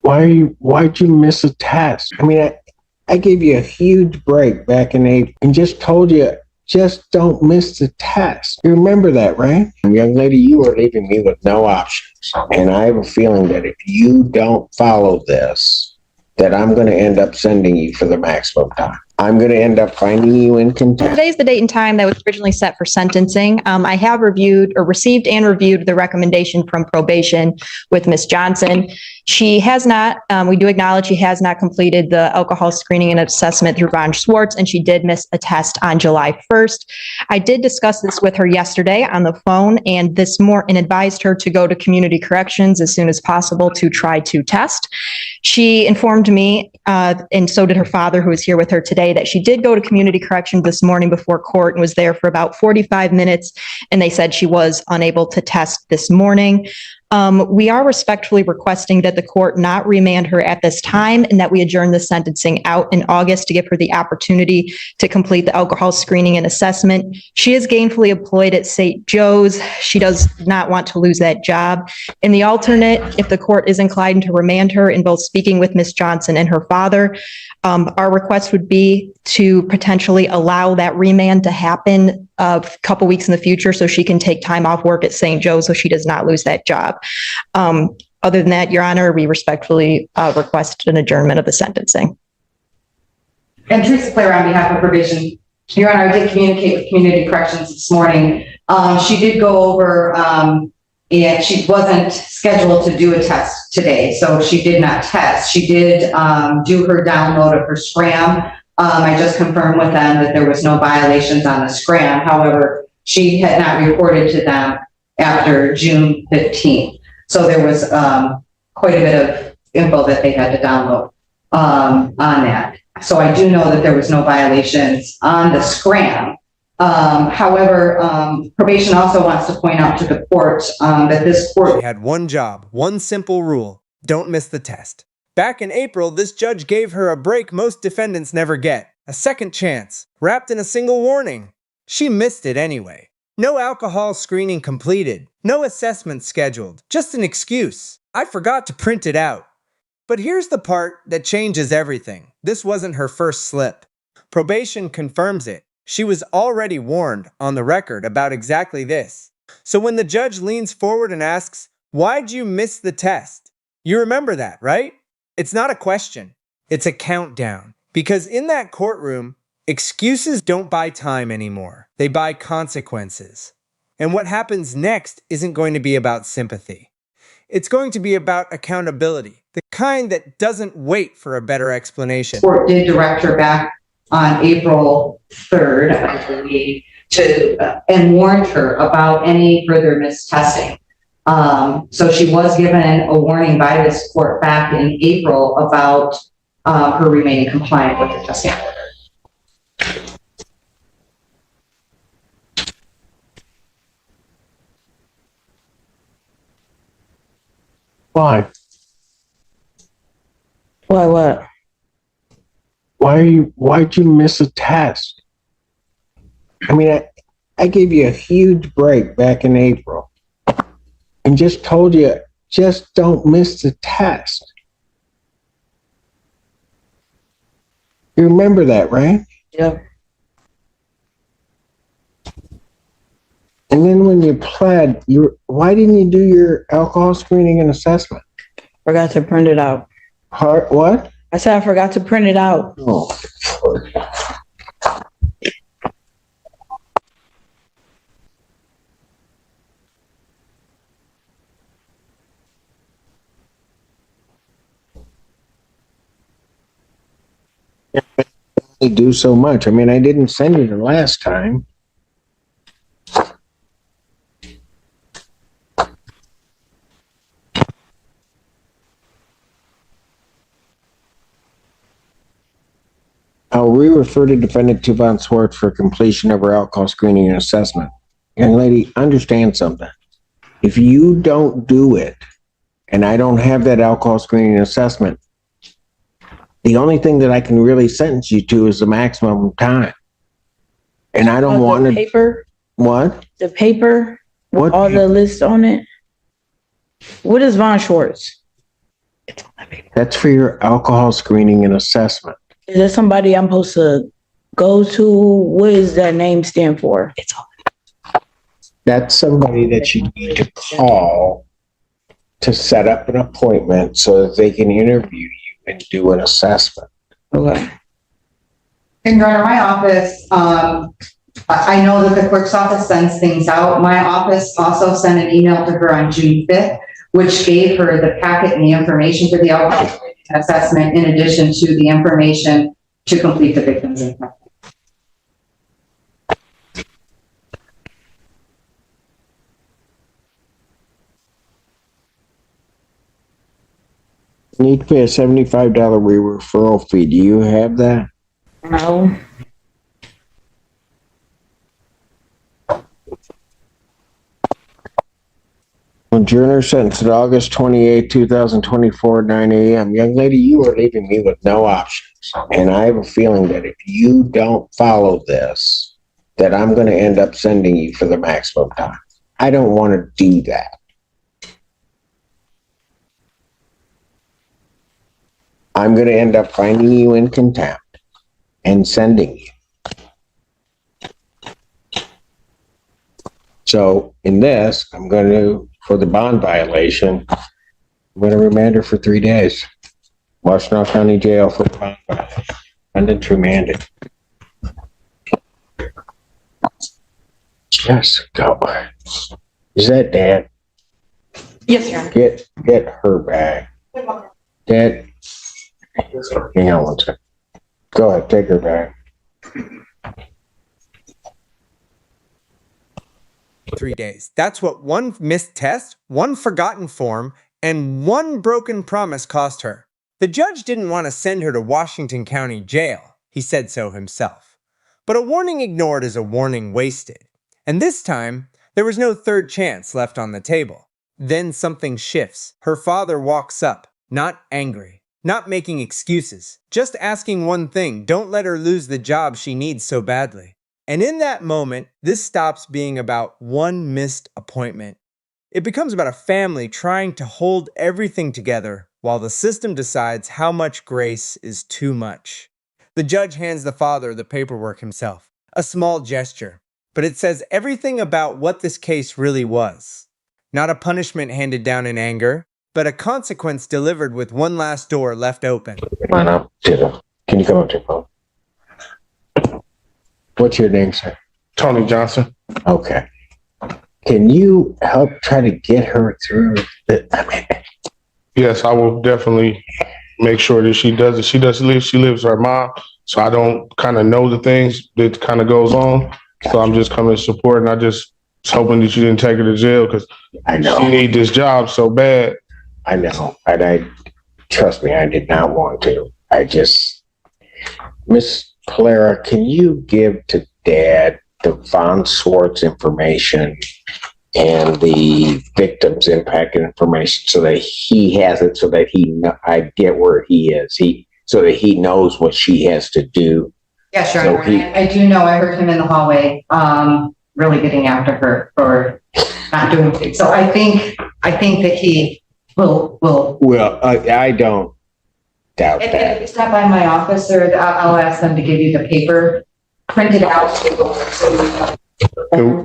Why'd you miss a test? I gave you a huge break back in April and just told you, just don't miss the test. You remember that, right? Young lady, you are leaving me with no options. And I have a feeling that if you don't follow this, that I'm going to end up sending you for the maximum time. I'm going to end up finding you in contempt. Today's the date and time that was originally set for sentencing. I have received and reviewed the recommendation from probation with Ms. Johnson. She has not, we do acknowledge she has not completed the alcohol screening and assessment through Von Schwartz, and she did miss a test on July 1st. I did discuss this with her yesterday on the phone and advised her to go to community corrections as soon as possible to try to test. She informed me, and so did her father, who is here with her today, that she did go to community corrections this morning before court and was there for about 45 minutes, and they said she was unable to test this morning. We are respectfully requesting that the court not remand her at this time and that we adjourn the sentencing out in August to give her the opportunity to complete the alcohol screening and assessment. She is gainfully employed at St. Joe's. She does not want to lose that job. In the alternate, if the court is inclined to remand her in both speaking with Ms. Johnson and her father, our request would be to potentially allow that remand to happen a couple weeks in the future so she can take time off work at St. Joe's so she does not lose that job. Other than that, Your Honor, we respectfully request an adjournment of the sentencing. And Teresa Clare on behalf of probation. Your Honor, I did communicate with community corrections this morning. She did go over, and she wasn't scheduled to do a test today, so she did not test. She did do her download of her scram. I just confirmed with them that there was no violations on the scram. However, she had not reported to them after June 15th. So there was quite a bit of info that they had to download on that. So I do know that there was no violations on the scram. However, probation also wants to point out to the court that this court had one job, one simple rule: don't miss the test. Back in April, this judge gave her a break most defendants never get, a second chance, wrapped in a single warning. She missed it anyway. No alcohol screening completed, no assessment scheduled, just an excuse. I forgot to print it out. But here's the part that changes everything. This wasn't her first slip. Probation confirms it. She was already warned on the record about exactly this. So when the judge leans forward and asks, "Why'd you miss the test?" You remember that, right? It's not a question. It's a countdown. Because in that courtroom, excuses don't buy time anymore. They buy consequences. And what happens next isn't going to be about sympathy. It's going to be about accountability, the kind that doesn't wait for a better explanation. The court did direct her back on April 3rd, I believe, and warned her about any further missed testing. So she was given a warning by this court back in April about her remaining compliant with the testing order. Why? Why what? Why'd you miss a test? I gave you a huge break back in April and just told you, just don't miss the test. You remember that, right? Yeah. And then when you pled, why didn't you do your alcohol screening and assessment? Forgot to print it out. What? I said I forgot to print it out. Oh. They do so much. I didn't send you the last time. I'll re-refer to defendant to Von Schwartz for completion of her alcohol screening and assessment. Young lady, understand something. If you don't do it, and I don't have that alcohol screening and assessment, the only thing that I can really sentence you to is the maximum time. And I don't want to... Paper? What? The paper? What With all paper? the lists on it? What is Von Schwartz? That's for your alcohol screening and assessment. Is there somebody I'm supposed to go to? What does that name stand for? That's somebody that you need to call to set up an appointment so that they can interview you and do an assessment. Okay. And Your Honor, my office, I know that the clerk's office sends things out. My office also sent an email to her on June 5th, which gave her the packet and the information for the alcohol assessment in addition to the information to complete the victim's impact. You need to pay a $75 referral fee. Do you have that? No. Adjourner sentenced at August 28, 2024, 9 a.m. Young lady, you are leaving me with no options. And I have a feeling that if you don't follow this, that I'm going to end up sending you for the maximum time. I don't want to do that. I'm going to end up finding you in contempt and sending you. So in this, I'm going to, for the bond violation, I'm going to remand her for 3 days. Washtenaw County Jail for bond violation. Defendant remanded. Just go. Is that Dad? Yes, Your Honor. Get her back. Dad, hang on one second. Go ahead, take her back. 3 days. That's what one missed test, one forgotten form, and one broken promise cost her. The judge didn't want to send her to Washington County Jail. He said so himself. But a warning ignored is a warning wasted. And this time, there was no third chance left on the table. Then something shifts. Her father walks up, not angry, not making excuses, just asking one thing: don't let her lose the job she needs so badly. And in that moment, this stops being about one missed appointment. It becomes about a family trying to hold everything together while the system decides how much grace is too much. The judge hands the father the paperwork himself, a small gesture, but it says everything about what this case really was. Not a punishment handed down in anger, but a consequence delivered with one last door left open. Come on up, Tito. Can you come up to your phone? What's your name, sir? Tony Johnson. Okay. Can you help try to get her through Yes, I will definitely make sure that she does it. She lives with her mom, so I don't kind of know the things that kind of goes on. So I'm just coming to support, and I just was hoping that you didn't take her to jail because I know. she need this job so bad. I know. And I trust me, I did not want to. Miss Clara, can you give to Dad the Von Swartz information and the victim's impact information so that he has it, so that I get where he is, so that he knows what she has to do. Yes, Your Honor. I do know, I heard him in the hallway, really getting after her for not doing it. So I think that he will. Well, I don't doubt If that. you stop by my office, or I'll ask them to give you the paper printed out.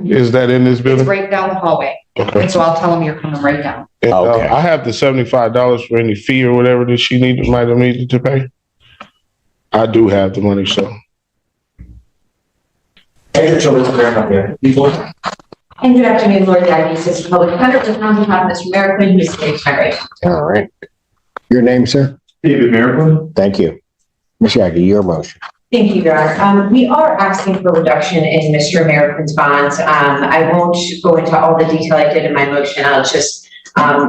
Is that in this It's building? right down the hallway. Okay. And so I'll tell them you're coming right down. And, Okay. I have the $75 for any fee or whatever that she might have needed to pay. I do have the money, so. And good afternoon, Lord Deputy Assistant Public Defender, with on behalf of Mr. Merrick, who's sitting to my right. All right. Your name, sir? David Merrick. Thank you. Ms. Shaggy, your motion. Thank you, Your Honor. We are asking for a reduction in Mr. Merrick's bonds. I won't go into all the detail I did in my motion. I'll just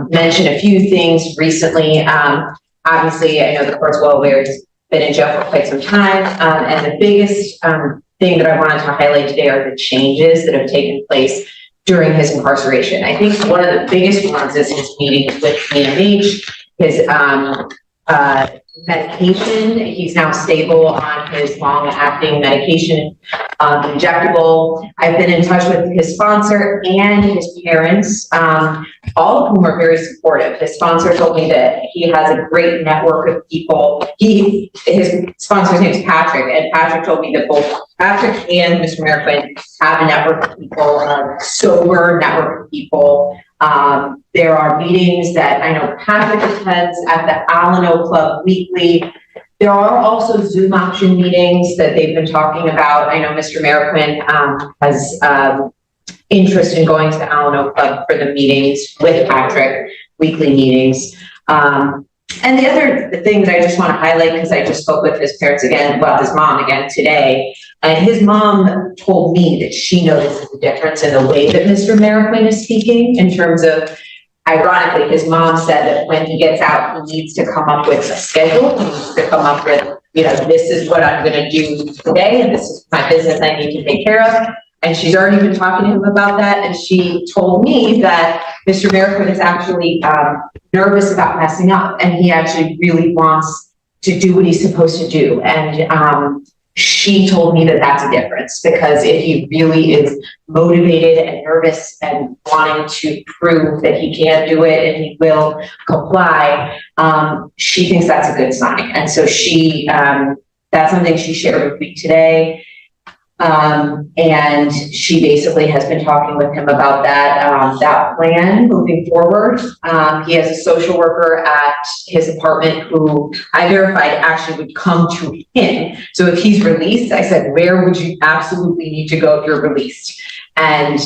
mention a few things recently. Obviously, I know the court's well aware he's been in jail for quite some time. And the biggest thing that I wanted to highlight today are the changes that have taken place during his incarceration. I think one of the biggest ones is his meeting with PMH, his medication. He's now stable on his long-acting medication, injectable. I've been in touch with his sponsor and his parents, all of whom are very supportive. His sponsor told me that he has a great network of people. His sponsor's name is Patrick, and Patrick told me that both Patrick and Mr. Merriquin have a network of people, a sober network of people. There are meetings that I know Patrick attends at the Alano Club weekly. There are also Zoom option meetings that they've been talking about. I know Mr. Merriquin has interest in going to the Alano Club for the meetings with Patrick, weekly meetings. And the other thing that I just want to highlight, because I just spoke with his parents again, well, his mom again today, and his mom told me that she notices the difference in the way that Mr. Merriquin is speaking in terms of, ironically, his mom said that when he gets out, he needs to come up with a schedule. He needs to come up with, this is what I'm going to do today, and this is my business I need to take care of. And she's already been talking to him about that. And she told me that Mr. Merriquin is actually nervous about messing up. And he actually really wants to do what he's supposed to do. And she told me that that's a difference, because if he really is motivated and nervous and wanting to prove that he can do it and he will comply, she thinks that's a good sign. And so that's something she shared with me today. And she basically has been talking with him about that plan moving forward. He has a social worker at his apartment who I verified actually would come to him. So if he's released, I said, where would you absolutely need to go if you're released? And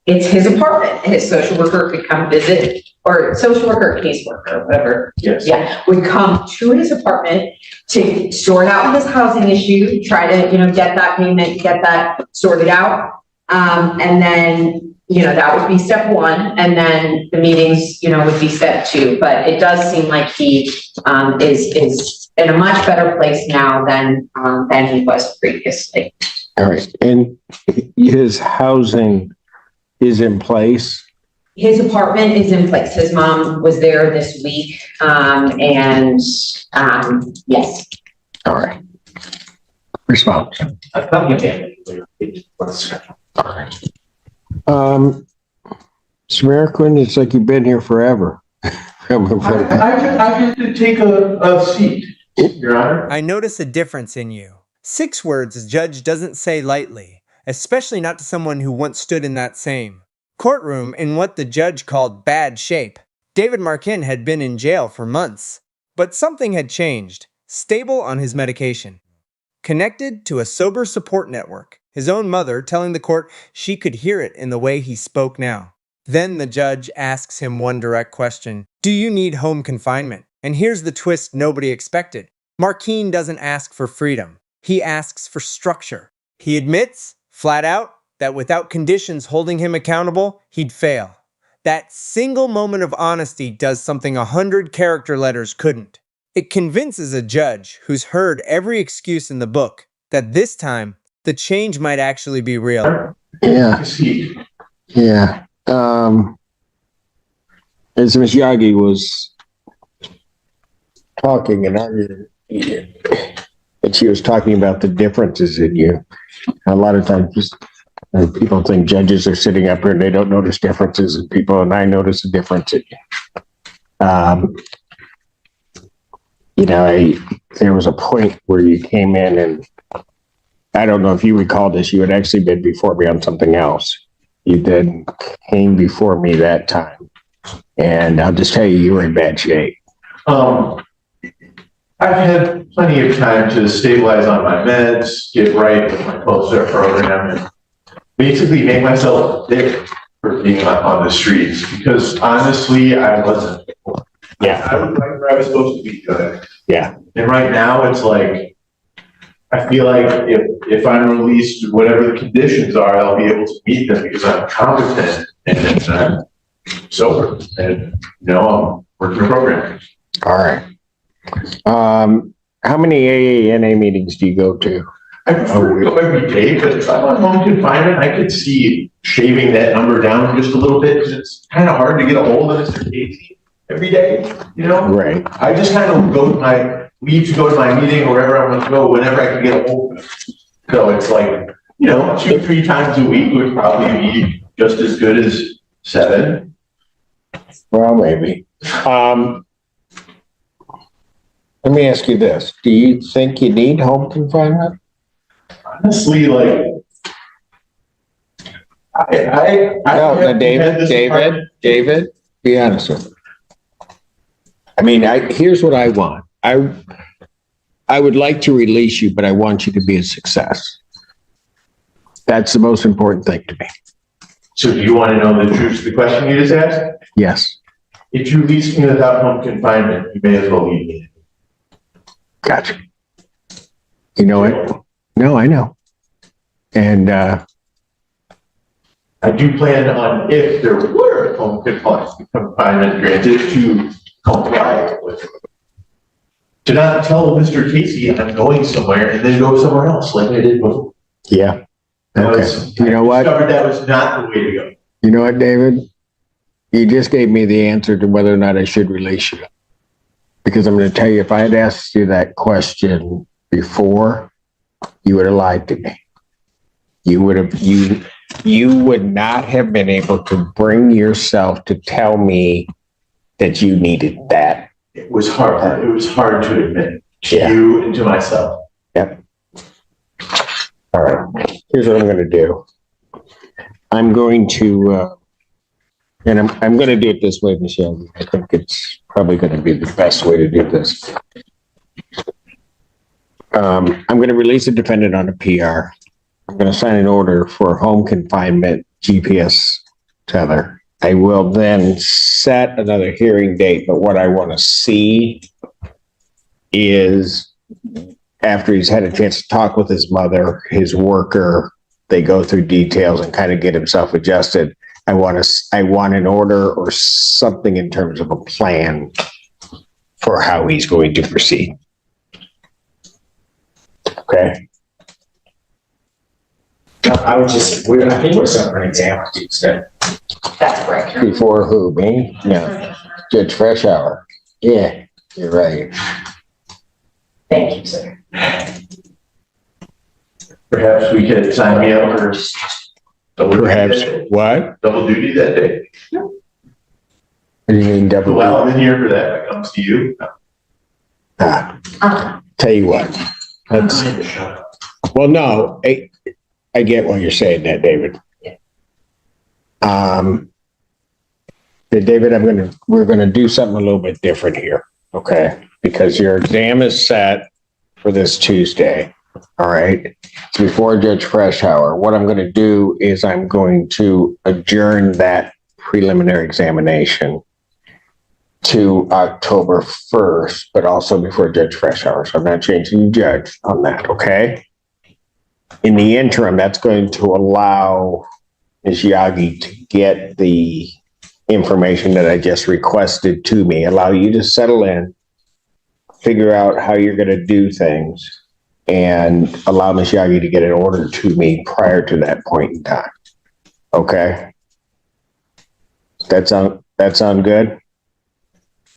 it's his apartment. His social worker could come visit, or social worker, caseworker, whatever. Yes. Yeah, would come to his apartment to sort out his housing issue, try to, get that payment, get that sorted out. And then, that would be step one. And then the meetings, would be step two. But it does seem like he is in a much better place now than he was previously. All right. And his housing is in place? His apartment is in place. His mom was there this week. Yes. All right. Response. All right. Smirkin, it's like you've been here forever. I get to take a seat, Your Honor. I notice a difference in you. 6 words a judge doesn't say lightly, especially not to someone who once stood in that same courtroom in what the judge called bad shape. David Markin had been in jail for months, but something had changed. Stable on his medication. Connected to a sober support network. His own mother telling the court she could hear it in the way he spoke now. Then the judge asks him one direct question. Do you need home confinement? And here's the twist nobody expected. Markin doesn't ask for freedom. He asks for structure. He admits, flat out, that without conditions holding him accountable, he'd fail. That single moment of honesty does something 100 character letters couldn't. It convinces a judge who's heard every excuse in the book that this time, the change might actually be real. Yeah. Yeah. As Ms. Yagi was talking and arguing, and she was talking about the differences in you. A lot of times people think judges are sitting up here and they don't notice differences in people, and I notice a difference in you. There was a point where you came in, and I don't know if you recall this, you had actually been before me on something else. You then came before me that time. And I'll just tell you, you were in bad shape. I've had plenty of time to stabilize on my meds, get right with my post-start program, and basically make myself thick for being on the streets, because honestly, I wasn't before. Yeah. I was right where I was supposed to be good. Yeah. And right now it's like, I feel like if I'm released, whatever the conditions are, I'll be able to meet them because I'm competent and I'm sober and, I'm working a program. All right. How many AANA meetings do you go to? I prefer to go every day, but if I'm on home confinement, I could see shaving that number down just a little bit, because it's kind of hard to get a hold of Mr. Casey. every day, you know? Right. I just kind of leave to go to my meeting or wherever I want to go, whenever I can get home. So it's like, 2-3 times a week would probably be just as good as 7. Well, maybe. Let me ask you this. Do you think you need home confinement? Honestly, like, No, David, be honest with me. I mean, here's what I want. I would like to release you, but I want you to be a success. That's the most important thing to me. So do you want to know the truth of the question you just asked? Yes. If you release me without home confinement, you may as well leave me. Gotcha. You know what? No, I know. And I do plan on, if there were home confinement granted, to comply with it. To not tell Mr. Casey I'm going somewhere and then go somewhere else like I did before. yeah. Okay. You know I what? discovered that was not the way to go. You know what, David? You just gave me the answer to whether or not I should release you. Because I'm going to tell you, if I had asked you that question before, you would have lied to me. You would not have been able to bring yourself to tell me that you needed that. It was hard. It was hard to admit to Yeah. you and to myself. Yep. All right. Here's what I'm going to do. I'm going to, and I'm going to do it this way, Michelle. I think it's probably going to be the best way to do this. I'm going to release a defendant on a PR. I'm going to sign an order for home confinement GPS tether. I will then set another hearing date, but what I want to see is after he's had a chance to talk with his mother, his worker, they go through details and kind of get himself adjusted. I want an order or something in terms of a plan for how he's going to proceed. Okay. I think we're set for an exam on Tuesday. That's correct. Before who, me? Yeah. Judge Freshour. Yeah, you're right. Thank you, sir. Perhaps we could sign me up for double Perhaps, duty what? double duty that day. What do you mean double? Well, I'm in here for that. When it comes to you. Tell you what. Well, no, I get what you're saying there, David. David, we're gonna do something a little bit different here, okay? Because your exam is set for this Tuesday, all right? It's before Judge Freshour. What I'm gonna do is I'm going to adjourn that preliminary examination to October 1st, but also before Judge Freshour. So I'm not changing the judge on that, okay? In the interim, that's going to allow Ms. Yagi to get the information that I just requested to me, allow you to settle in, figure out how you're going to do things, and allow Ms. Yagi to get an order to me prior to that point in time. Okay? That sound good?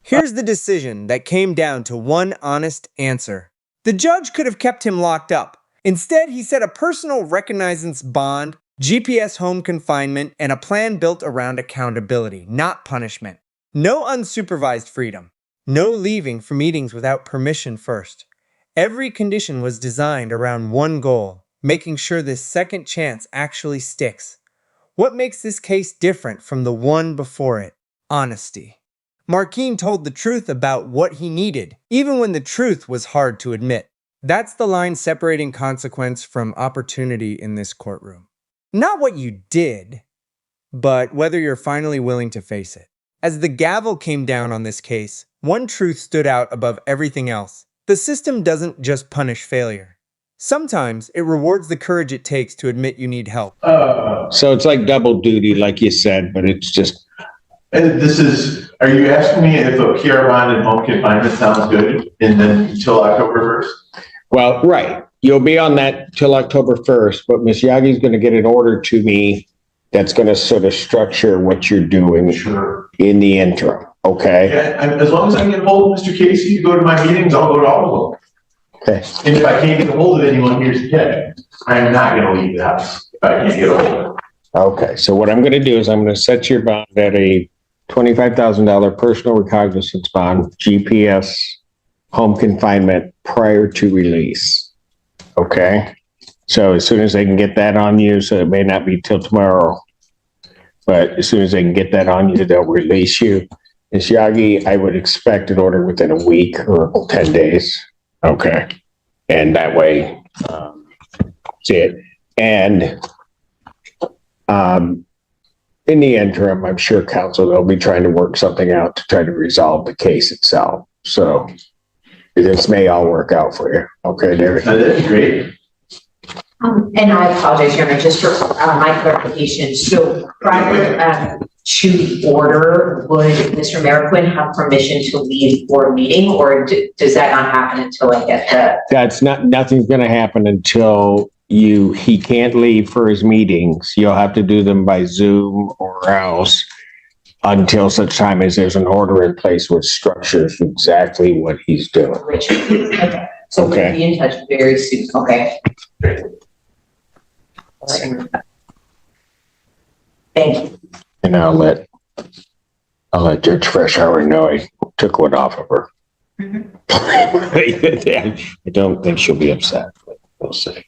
Here's the decision that came down to one honest answer. The judge could have kept him locked up. Instead, he set a personal recognizance bond, GPS home confinement, and a plan built around accountability, not punishment. No unsupervised freedom. No leaving for meetings without permission first. Every condition was designed around one goal, making sure this second chance actually sticks. What makes this case different from the one before it? Honesty. Marquine told the truth about what he needed, even when the truth was hard to admit. That's the line separating consequence from opportunity in this courtroom. Not what you did, but whether you're finally willing to face it. As the gavel came down on this case, one truth stood out above everything else. The system doesn't just punish failure. Sometimes it rewards the courage it takes to admit you need help. So it's like double duty, like you said, but it's just... Are you asking me if a PR bond and home confinement sounds good and then until October 1st? Well, right. You'll be on that till October 1st, but Ms. Yagi's going to get an order to me that's going to sort of structure what you're doing Sure. in the interim. Okay, And as long as I can get hold of Mr. Casey to go to my meetings, I'll go to all of them. okay. And if I can't get a hold of anyone here today, I'm not gonna leave the house if I can't get a hold of them. Okay, so what I'm gonna do is I'm gonna set your bond at a $25,000 personal recognizance bond, GPS, home confinement prior to release. Okay? So as soon as they can get that on you, so it may not be till tomorrow, but as soon as they can get that on you, they'll release you. Ms. Yagi, I would expect an order within a week or 10 days. Okay? And that way, see it. And, in the interim, I'm sure counsel, they'll be trying to work something out to try to resolve the case itself. So this may all work out for you. Okay, David? That'd be great. And I apologize, Your Honor, just for my clarification. So prior to the order, would Mr. Merriquin have permission to leave for a meeting, or does that not happen until I get the? Nothing's gonna happen until he can't leave for his meetings. You'll have to do them by Zoom or else until such time as there's an order in place which structures exactly what he's doing. Okay. So we'll Okay. be in touch very soon. Okay. Thank you. And I'll let Judge Freshour know I took one off of her. I don't think she'll be upset, but we'll see.